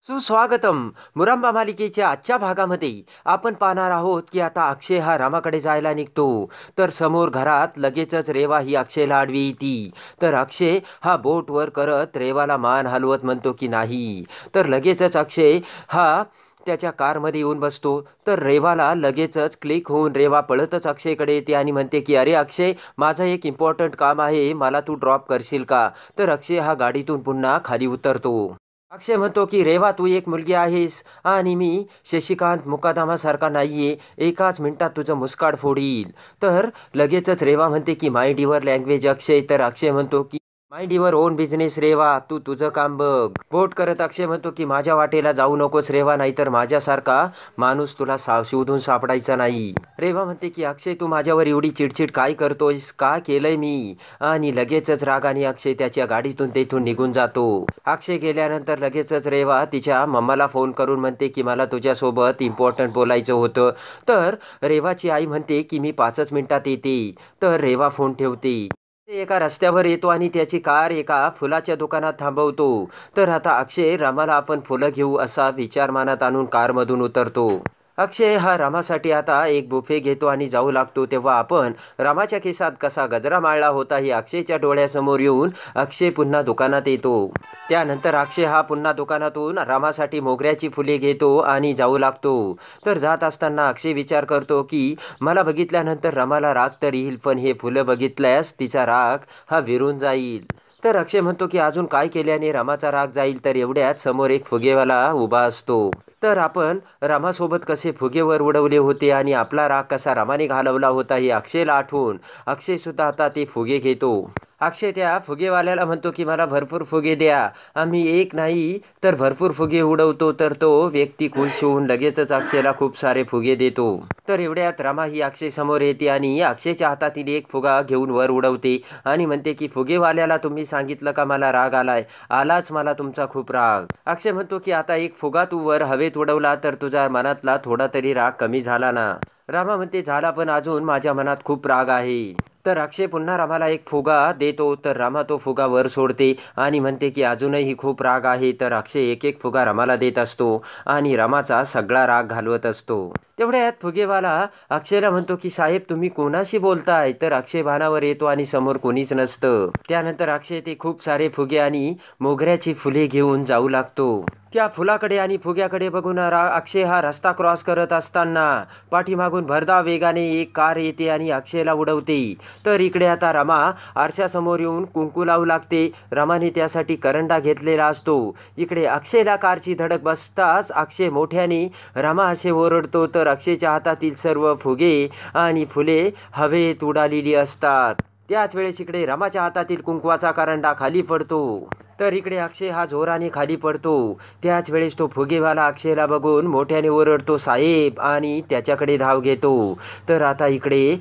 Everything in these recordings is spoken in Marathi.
सुस्वागतम. मुरंबा मालिकेच्या आजच्या भागामध्ये आपण पाहणार आहोत की आता अक्षय हा रामाकडे जायला निघतो. तर समोर घरात लगेचच रेवा ही अक्षयला आडवी येते. तर अक्षय हा बोट वर करत रेवाला मान हलवत म्हणतो की नाही. तर लगेचच अक्षय हा त्याच्या कारमध्ये येऊन बसतो. तर रेवाला लगेचच क्लिक होऊन रेवा पळतच अक्षयकडे येते आणि म्हणते की अरे अक्षय, माझं एक इम्पॉर्टंट काम आहे, मला तू ड्रॉप करशील का. तर अक्षय हा गाडीतून पुन्हा खाली उतरतो. अक्षय म्हणतो की रेवा, तू एक मुलगी आहेस आणि मी शशिकांत मुकादमासारखा नाहीये, एकाच मिनिटात तुझं मुस्काड फोडील. तर लगेचच रेवा म्हणते की माइंड युअर लँग्वेज अक्षय. तर अक्षय म्हणतो की mind your own business Reva, तू तुझं काम बघ. बोट करत अक्षय म्हणतो की माझ्या वाटेला जाऊ नकोस रेवा, नाहीतर माझ्यासारखा माणूस तुला शोधून सापडायचा नाही. रेवा म्हणते की अक्षय, तू माझ्यावर एवढी चिडचिड काय करतोयस, का केलंय मी. आणि लगेचच रागाने अक्षय त्याच्या गाडीतून तेथून निघून जातो. अक्षय गेल्यानंतर लगेचच रेवा तिच्या मम्माला फोन करून म्हणते की मला तुझ्यासोबत इम्पॉर्टंट बोलायचं होतं. तर रेवाची आई म्हणते की मी 5च मिनिटात येते. तर रेवा फोन ठेवते. ते एका रस्त्यावर येतो आणि त्याची कार एका फुलाच्या दुकानात थांबवतो. तर आता अक्षय, रामाला आपण फुलं घेऊ असा विचार मनात आणून कारमधून उतरतो. अक्षय हा रामासाठी आता एक बुफे घेतो आणि जाऊ लागतो. तेव्हा आपण रामाच्या केसात कसा गजरा माळला होता हे अक्षयच्या डोळ्यासमोर येऊन अक्षय पुन्हा दुकानात येतो. त्यानंतर अक्षय हा पुन्हा दुकानातून रामासाठी मोगऱ्याची फुले घेतो आणि जाऊ लागतो. तर जात असताना अक्षय विचार करतो की मला बघितल्यानंतर रामाला राग तर येईल, पण हे फुलं बघितल्यास तिचा राग हा विरून जाईल. तर अक्षय म्हणतो की अजून काय केल्याने रामाचा राग जाईल. तर एवढ्यात समोर एक फुगेवाला उभा असतो. तर आपण रामासोबत कसे फुगेवर उडवले होते आणि आपला राग कसा रामाने घालवला होता हे अक्षयला आठवून अक्षय सुद्धा आता ते फुगे घेतो. अक्षय त्या फुगेवाल्याला म्हणतो की मला भरपूर फुगे द्या, आम्ही एक नाही तर भरपूर फुगे उडवतो. तर तो व्यक्ती खुश होऊन लगेचच अक्षयला खूप सारे फुगे देतो. तर एवढ्यात रमा ही अक्षय समोर येते आणि अक्षयच्या हातातील एक फुगा घेऊन वर उडवते आणि म्हणते की फुगेवाल्याला तुम्ही सांगितलं का मला राग आलाय. आलाच मला तुमचा खूप राग. अक्षय म्हणतो की आता एक फुगा तू वर हवेत उडवला तर तुझ्या मनातला थोडा तरी राग कमी झाला ना. रामा म्हणते झाला, पण अजून माझ्या मनात खूप राग आहे. तर अक्षय पुन्हा रामाला एक फुगा देतो. तर रामा तो फुगा वर सोडते आणि म्हणते की अजूनही खूप राग आहे. तर अक्षय एक एक फुगा रामाला देत असतो आणि रामाचा सगळा राग घालवत असतो. तेवढ्यात फुगेवाला अक्षयला म्हणतो की साहेब, तुम्ही कोणाशी बोलताय. तर अक्षय भानावर येतो आणि समोर कोणीच नसतं. त्यानंतर अक्षय ते खूप सारे फुगे आणि मोगऱ्याची फुले घेऊन जाऊ लागतो. त्या फुलाकडे आणि फुग्याकडे बघून अक्षय हा रस्ता क्रॉस करत असताना पाठीमागून भरधाव वेगाने एक कार येते आणि अक्षयला उडवते. तर इकडे आता रमा आरशासमोर येऊन कुंकू लावू लागते. रमाने त्यासाठी करंडा घेतलेला असतो. इकडे अक्षयला कारची धडक बसताच अक्षय मोठ्याने रमा असे ओरडतो. तर अक्षयच्या हातातील सर्व फुगे आणि फुले हवेत उडालेली असतात. त्याच वेळेस इकडे रमाच्या हातातील कुंकवाचा करंडा खाली पडतो. तर इकडे अक्षय हा जोराने खाली पडतो. त्याच वेळेस तो फुगेवाला अक्षयला बघून मोठ्याने ओरडतो साहेब आणि त्याच्याकडे धाव घेतो. तर आता इकडे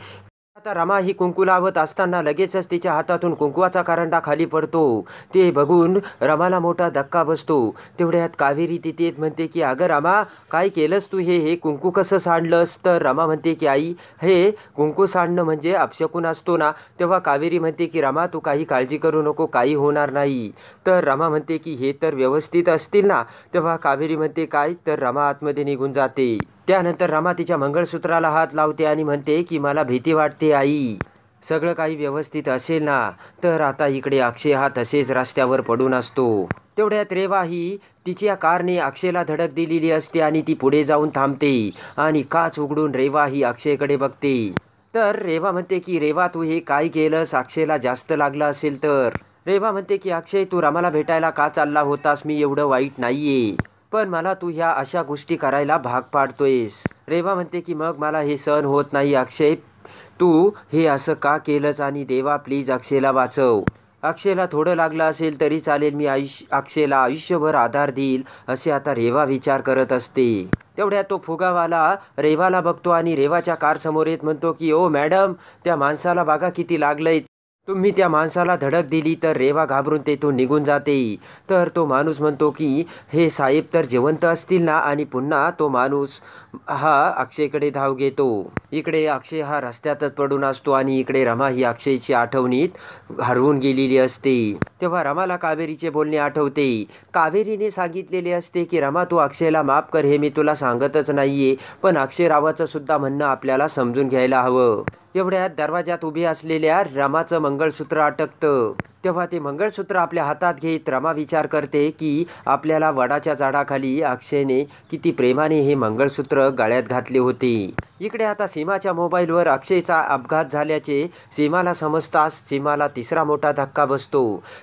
आता रमा ही कुंकू लावत असताना लगेचच तिच्या हातातून कुंकवाचा करंडा खाली पडतो. ते बघून रमाला मोठा धक्का बसतो. तेवढ्यात कावेरी तिथे म्हणते की अगं रमा, काय केलंस तू, हे कुंकू कसं सांडलंस. तर रमा म्हणते की आई, हे कुंकू सांडणं म्हणजे अपशकुन असतो ना. तेव्हा कावेरी म्हणते की रमा, तू काही काळजी करू नको, काही होणार नाही. तर रमा म्हणते की हे तर व्यवस्थित असतील ना. तेव्हा कावेरी म्हणते काय. तर रमा आतमध्ये निघून जाते. त्यानंतर रमा तिच्या मंगळसूत्राला हात लावते आणि म्हणते की मला भीती वाटते आई, सगळं काही व्यवस्थित असेल ना. तर आता इकडे अक्षय हा तसेच रस्त्यावर पडून असतो. तेवढ्यात रेवा ही तिच्या कारने अक्षयला धडक दिलेली असते आणि ती पुढे जाऊन थांबते आणि काच उघडून रेवा ही अक्षयकडे बघते. तर रेवा म्हणते की रेवा, तू हे काय केलंस, अक्षयला जास्त लागलं असेल तर. रेवा म्हणते की अक्षय, तू रमाला भेटायला का चालला होतास, मी एवढं वाईट नाहीये, पण मला तू ह्या अशा गोष्टी करायला भाग पाडतोयस. रेवा म्हणते की मग मला हे सहन होत नाही अक्षय, तू हे असं का केलंस आणि देवा प्लीज अक्षयला वाचव. अक्षयला थोडं लागलं असेल तरी चालेल, मी अक्षयला आयुष्यभर आधार देईल असे आता रेवा विचार करत असते. तेवढ्यात तो फुगावाला रेवाला बघतो आणि रेवाच्या कार समोर येत म्हणतो की ओ मॅडम, त्या माणसाला बघा किती लागलंय. तुम्ही त्या माणसाला धडक दिली तर रेवा घाबरून तेथून निघून जाते. तर तो माणूस म्हणतो की हे साहेब तर जिवंत असतील ना, आणि पुन्हा तो माणूस हा अक्षयकडे धाव घेतो. इकडे अक्षय हा रस्त्यातच पडून असतो आणि इकडे रमा ही अक्षयची आठवणीत हरवून गेलेली असते. तेव्हा रमाला कावेरीचे बोलणे आठवते. कावेरीने सांगितलेले असते की रमा तू अक्षयला माफ कर, हे मी तुला सांगतच नाहीये, पण अक्षय रावाचं सुद्धा म्हणणं आपल्याला समजून घ्यायला हवं. एवढ्यात दरवाजात उभी असलेल्या रमाचं मंगळसूत्र अटकतं. तेव्हा ते मंगळसूत्र आपल्या हातात घेत रमा विचार करते की आपल्याला वडाच्या झाडाखाली अक्षयने किती प्रेमाने हे मंगळसूत्र गळ्यात घातले होते. इकडे आता सीमाच्या मोबाईलवर अक्षयचा अपघात झाल्याचे सीमाला समजताच सीमाला तिसरा मोठा धक्का बसतो.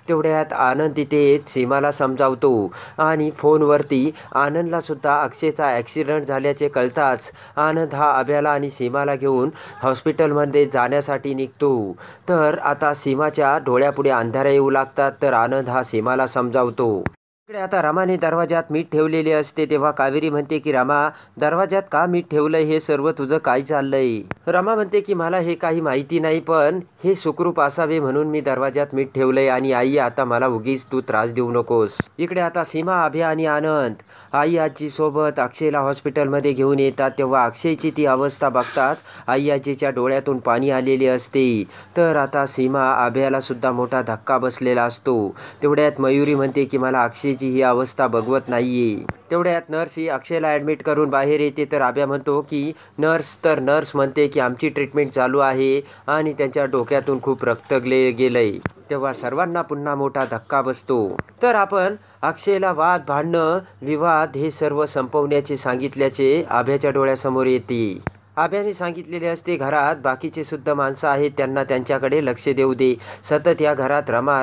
तेवढ्यात आनंद तिथे येत सीमाला समजावतो आणि फोनवरती आनंदला सुद्धा अक्षयचा ॲक्सिडेंट झाल्याचे कळताच आनंद हा अभ्याला आणि सीमाला घेऊन हॉस्पिटलमध्ये जाण्यासाठी निघतो. तर आता सीमाच्या डोळ्यापुढे अंधाऱ्या येऊ लागतात. तर आनंद हा सीमाला समजावतो. इकडे आता रमाने दरवाजात मीठ ठेवलेले असते. तेव्हा कावेरी म्हणते की रमा दरवाजात का मीठ ठेवलंय, हे सर्व तुझं काय चाललंय. रमा म्हणते की मला हे काही माहिती नाही, पण हे सुखरूप असावे म्हणून मी दरवाजात मीठ ठेवलंय. आणि आई आता मला उगीच तू त्रास देऊ नकोस. इकडे आता सीमा, अभ्या आणि आनंद आई आजी सोबत अक्षयला हॉस्पिटलमध्ये घेऊन येतात. तेव्हा अक्षयची ती अवस्था बघताच आई आजीच्या डोळ्यातून पाणी आलेले असते. तर आता सीमा, अभ्याला सुद्धा मोठा धक्का बसलेला असतो. तेवढ्यात मयुरी म्हणते की मला अक्षय ही अवस्था बघवत नाहीये. तेवढ्यात नर्स ही अक्षयला ॲडमिट करून बाहेर येते. तर आभ्या म्हणतो की नर्स म्हणते की आमची ट्रीटमेंट चालू आहे आणि त्यांच्या डोक्यातून खूप रक्त गेलंय. तेव्हा सर्वांना पुन्हा मोठा धक्का बसतो. तर आपण अक्षयला वाद, भांडणं, विवाद हे सर्व संपवण्याचे सांगितल्याचे आभ्याच्या डोळ्यासमोर येते. आभ्याने सांगितलेले असते घरात बाकीचे सुद्धा माणसं आहेत, त्यांना त्यांच्याकडे लक्ष देऊ दे. सतत या घरात रमा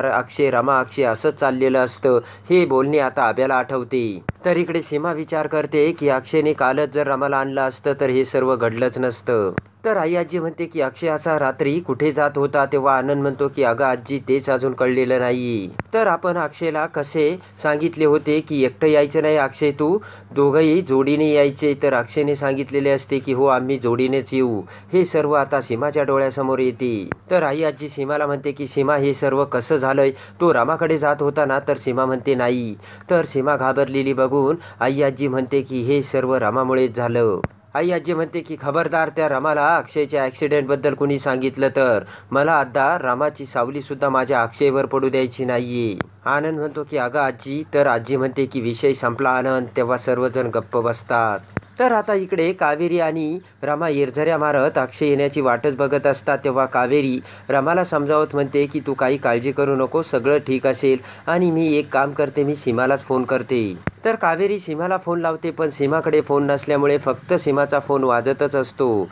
अक्षय असंच चाललेलं असतं. हे बोलणे आता आभ्याला आठवते. तर इकडे सीमा विचार करते की अक्षयने कालच जर रमाला आणलं असतं तर हे सर्व घडलंच नसतं. तर आई आजी म्हणते की अक्षय असा रात्री कुठे जात होता. तेव्हा आनंद म्हणतो की अगं आजी तेच अजून कळलेलं नाही. तर आपण अक्षयला कसे सांगितले होते की एकटं यायचं नाही अक्षय, तू दोघंही जोडीने यायचे. तर अक्षयने सांगितलेले असते की हो आम्ही जोडीनेच येऊ. हे सर्व आता सीमाच्या डोळ्यासमोर येते. तर आई आजी सीमाला म्हणते की सीमा हे सर्व कसं झालंय, तो रामाकडे जात होता ना. तर सीमा म्हणते नाही. तर सीमा घाबरलेली बघून आई आजी म्हणते की हे सर्व रामामुळेच झालं. आई आजी म्हणते की खबरदार, त्या रमाला अक्षयच्या ॲक्सिडेंटबद्दल कुणी सांगितलं तर मला आता रामाची सावलीसुद्धा माझ्या अक्षयवर पडू द्यायची नाहीये. आनंद म्हणतो की अगं आजी. तर आजी म्हणते की विषय संपला आनंद. तेव्हा सर्वजण गप्प बसतात. तर आता इकडे कावेरी आणि रमा येरझऱ्या मारत अक्षय येण्याची वाटच बघत असतात. तेव्हा कावेरी रमाला समजावत म्हणते की तू काही काळजी करू नको, सगळं ठीक असेल. आणि मी एक काम करते, मी सीमालाच फोन करते. तर कावेरी सीमाला फोन लावते, पण सीमाकडे फोन नसल्यामुळे फक्त सीमाचा फोन वाजतच असतो.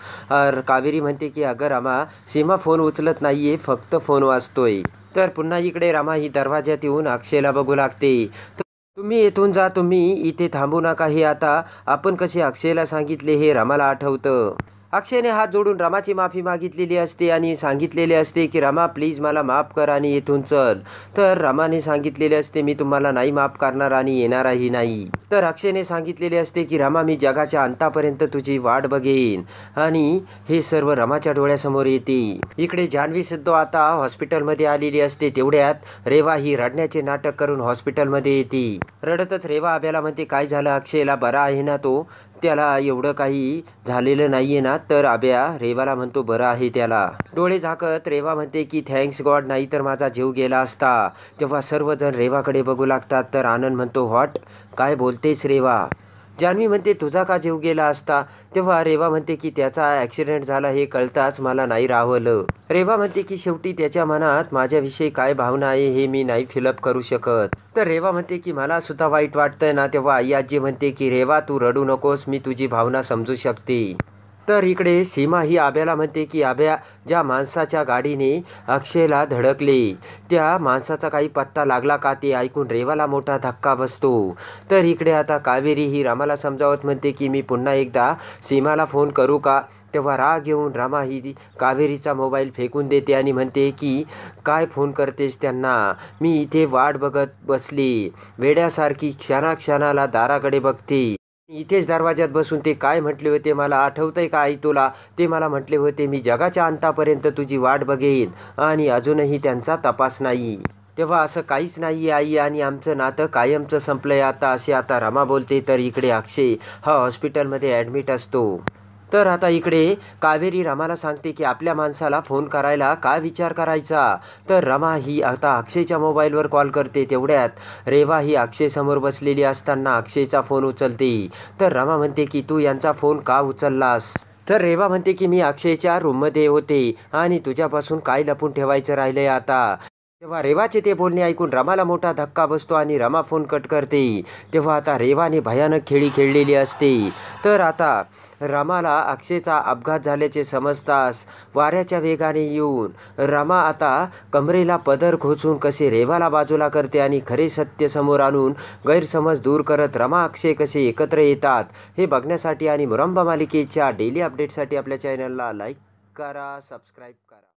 कावेरी म्हणते की अगं रमा, सीमा फोन उचलत नाहीये, फक्त फोन वाजतोय. तर पुन्हा इकडे रमा ही दरवाज्यात येऊन अक्षयला बघू लागते. तुम्ही येथून जा, तुम्ही इथे थांबू नका. हे आता आपण कसे अक्षयला सांगितले हे रमाला आठवतं. अक्षयने हात जोडून रमाची माफी मागितलेली असते आणि सांगितलेले असते की रमा प्लीज मला माफ कर आणि येथून चल. तर रमाने सांगितलेले असते मी तुम्हाला नाही माफ करणार आणि येणारही नाही. तर अक्षयने सांगितलेले असते की रमा मी जगाच्या अंतापर्यंत तुझी वाट बघेन. आणि हे सर्व रमाच्या डोळ्यासमोर येते. इकडे जान्हवी सुद्धा आता हॉस्पिटलमध्ये आलेली असते. तेवढ्यात रेवा ही रडण्याचे नाटक करून हॉस्पिटलमध्ये येते. रडतच रेवा अभ्याला म्हणते काय झालं अक्षयला, बरा आहे ना तो, त्याला एवढं काही झालेलं नाहीये ना. तर अभ्या रेवाला म्हणतो बरं आहे त्याला. डोळे झाकत रेवा म्हणते की थँक्स गॉड, नाही तर माझा जीव गेला असता. तेव्हा सर्वजण रेवाकडे बघू लागतात. तर आनंद म्हणतो व्हॉट, काय बोलतेस रेवा. जान्हवी म्हणते तुझा का जीव गेला असता. तेव्हा रेवा म्हणते की त्याचा ॲक्सिडेंट झाला हे कळताच मला नाही राहवलं. रेवा म्हणते की शेवटी त्याच्या मनात माझ्याविषयी काय भावना आहे हे मी नाही फिलअप करू शकत. तर रेवा म्हणते की मला सुद्धा वाईट वाटतंय ना. तेव्हा आई आजी म्हणते की रेवा तू रडू नकोस, मी तुझी भावना समजू शकते. तर इकडे सीमा ही आभ्याला म्हणते की आभ्या, ज्या माणसाच्या गाडीने अक्षयला धडकले त्या माणसाचा काही पत्ता लागला का. ते ऐकून रेवाला मोठा धक्का बसतो. तर इकडे आता कावेरी ही रमाला समजावत म्हणते की मी पुन्हा एकदा सीमाला फोन करू का. तेव्हा राग येऊन रमा ही कावेरीचा मोबाईल फेकून देते आणि म्हणते की काय फोन करतेस त्यांना, मी इथे वाट बघत बसली वेड्यासारखी, क्षणाक्षणाला दाराकडे बघते. इथेच दरवाजात बसून ते काय म्हटले होते मला आठवतंय का आई तुला? ते मला म्हटले होते मी जगाच्या अंतापर्यंत तुझी वाट बघेन आणि अजूनही त्यांचा तपास नाही. तेव्हा असं काहीच नाही आहे आई आणि आमचं नातं कायमचं संपलंय आता असे आता रमा बोलते. तर इकडे अक्षय हा हॉस्पिटलमध्ये ॲडमिट असतो. तर आता इकडे कावेरी रमाला सांगते की आपल्या माणसाला फोन करायला का विचार करायचा. तर रमा ही आता अक्षयच्या मोबाईलवर कॉल करते. तेवढ्यात रेवा ही अक्षयसमोर बसलेली असताना अक्षयचा फोन उचलते. तर रमा म्हणते की तू यांचा फोन का उचललास? तर रेवा म्हणते की मी अक्षयच्या रूममध्ये होते आणि तुझ्यापासून काय लपून ठेवायचं राहिलंय आता. तेव्हा रेवाचे ते बोलणे ऐकून रमाला मोठा धक्का बसतो आणि रमा फोन कट करते. तेव्हा आता रेवाने भयानक खेळी खेळलेली असते. तर आता रमाला अक्षयचा अपघात झाल्याचे समजताच वाऱ्याच्या वेगाने येऊन रमा आता कमरेला पदर खोचून कसे रेवाला बाजूला करते आणि खरे सत्य समोर आणून गैरसमज दूर करत रमा अक्षय कसे एकत्र येतात हे बघण्यासाठी आणि मुरंबा मालिकेच्या डेली अपडेटसाठी आपल्या चॅनलला लाईक करा, सबस्क्राईब करा.